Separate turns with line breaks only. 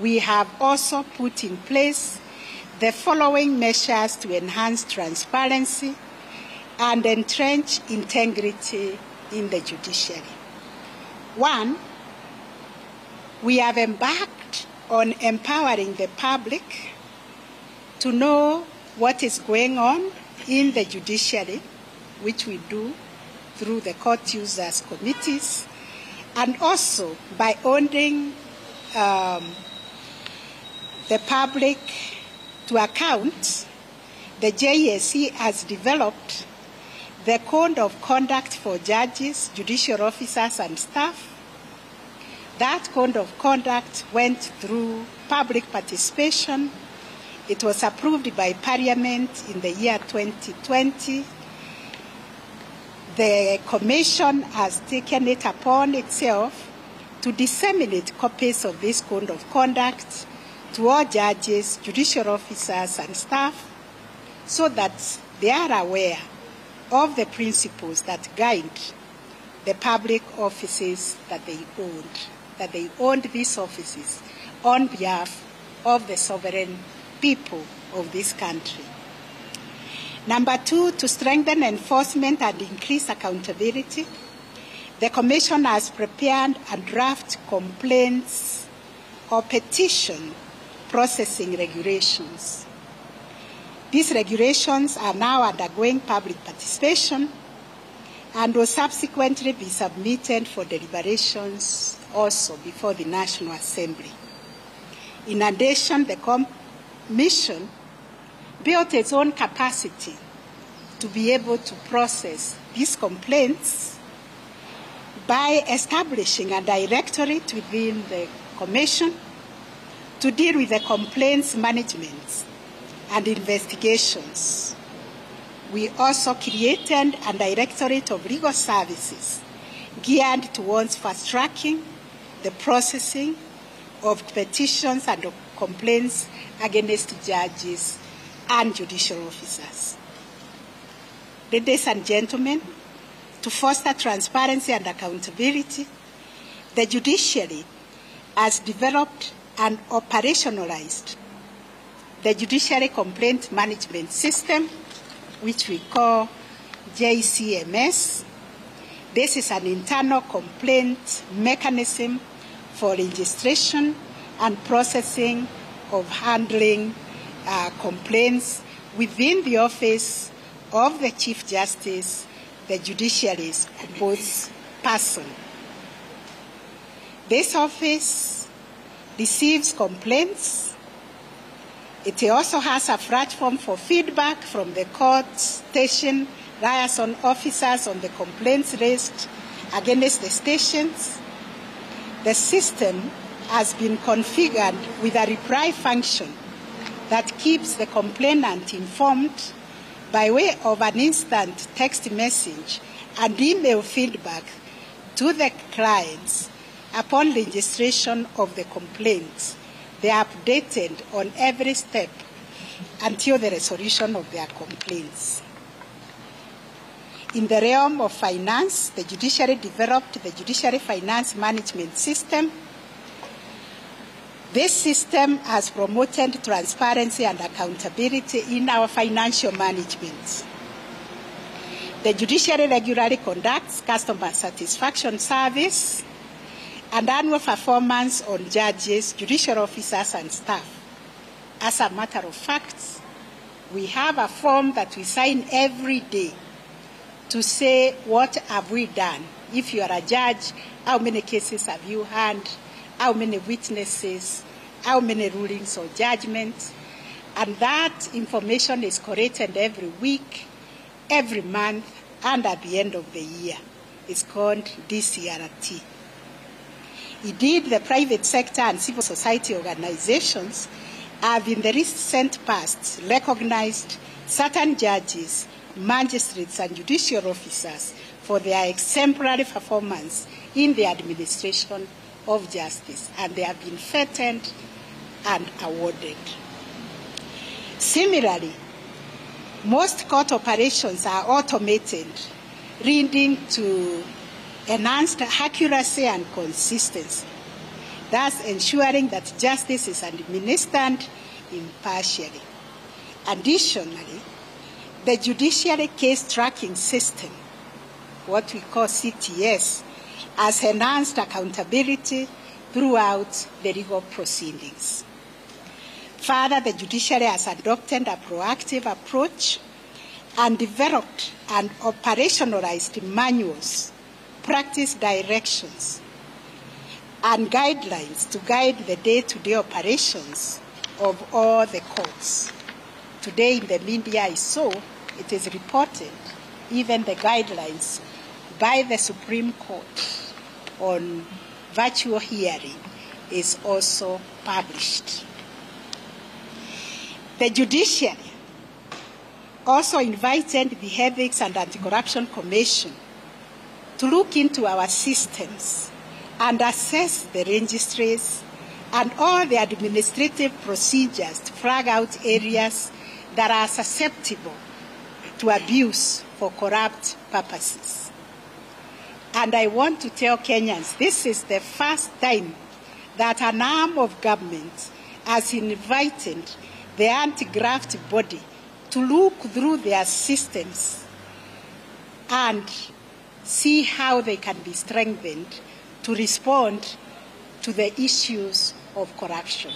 we have also put in place the following measures to enhance transparency and entrench integrity in the judiciary. One, we have embarked on empowering the public to know what is going on in the judiciary, which we do through the court users committees, and also by holding the public to account. The JSC has developed the Code of Conduct for judges, judicial officers, and staff. That Code of Conduct went through public participation. It was approved by Parliament in the year 2020. The Commission has taken it upon itself to disseminate copies of this Code of Conduct to all judges, judicial officers, and staff, so that they are aware of the principles that guide the public offices that they owned these offices on behalf of the sovereign people of this country. Number two, to strengthen enforcement and increase accountability, the Commission has prepared a draft complaints or petition processing regulations. These regulations are now undergoing public participation and will subsequently be submitted for deliberations also before the National Assembly. In addition, the Commission built its own capacity to be able to process these complaints by establishing a directorate within the Commission to deal with the complaints management and investigations. We also created a directorate of legal services geared towards fast-tracking the processing of petitions and of complaints against judges and judicial officers. Ladies and gentlemen, to foster transparency and accountability, the judiciary has developed and operationalized the Judiciary Complaint Management System, which we call JCMS. This is an internal complaint mechanism for registration and processing of handling complaints within the office of the Chief Justice, the judiciary's person. This office receives complaints. It also has a platform for feedback from the court, station, liaison officers on the complaints raised against the stations. The system has been configured with a reply function that keeps the complainant informed by way of an instant text message and email feedback to the clients upon registration of the complaints. They are updated on every step until the resolution of their complaints. In the realm of finance, the judiciary developed the Judiciary Finance Management System. This system has promoted transparency and accountability in our financial management. The judiciary regularly conducts customer satisfaction surveys and annual performance on judges, judicial officers, and staff. As a matter of fact, we have a form that we sign every day to say, what have we done? If you are a judge, how many cases have you had? How many witnesses? How many rulings or judgments? And that information is collated every week, every month, and at the end of the year. It's called DCRT. Indeed, the private sector and civil society organizations have in the recent past recognized certain judges, magistrates, and judicial officers for their exemplary performance in the administration of justice, and they have been feted and awarded. Similarly, most court operations are automated, leading to enhanced accuracy and consistency. thus ensuring that justice is administered impartially. Additionally, the Judiciary Case Tracking System, what we call CTS, has enhanced accountability throughout the legal proceedings. Further, the judiciary has adopted a proactive approach and developed and operationalized manuals, practice directions, and guidelines to guide the day-to-day operations of all the courts. Today in the media I saw, it is reported, even the guidelines by the Supreme Court on virtual hearing is also published. The Judiciary also invited the Ethics and Anti-Corruption Commission to look into our systems and assess the registries and all the administrative procedures to flag out areas that are susceptible to abuse for corrupt purposes. And I want to tell Kenyans, this is the first time that an arm of government has invited the anti-graft body to look through their systems and see how they can be strengthened to respond to the issues of corruption.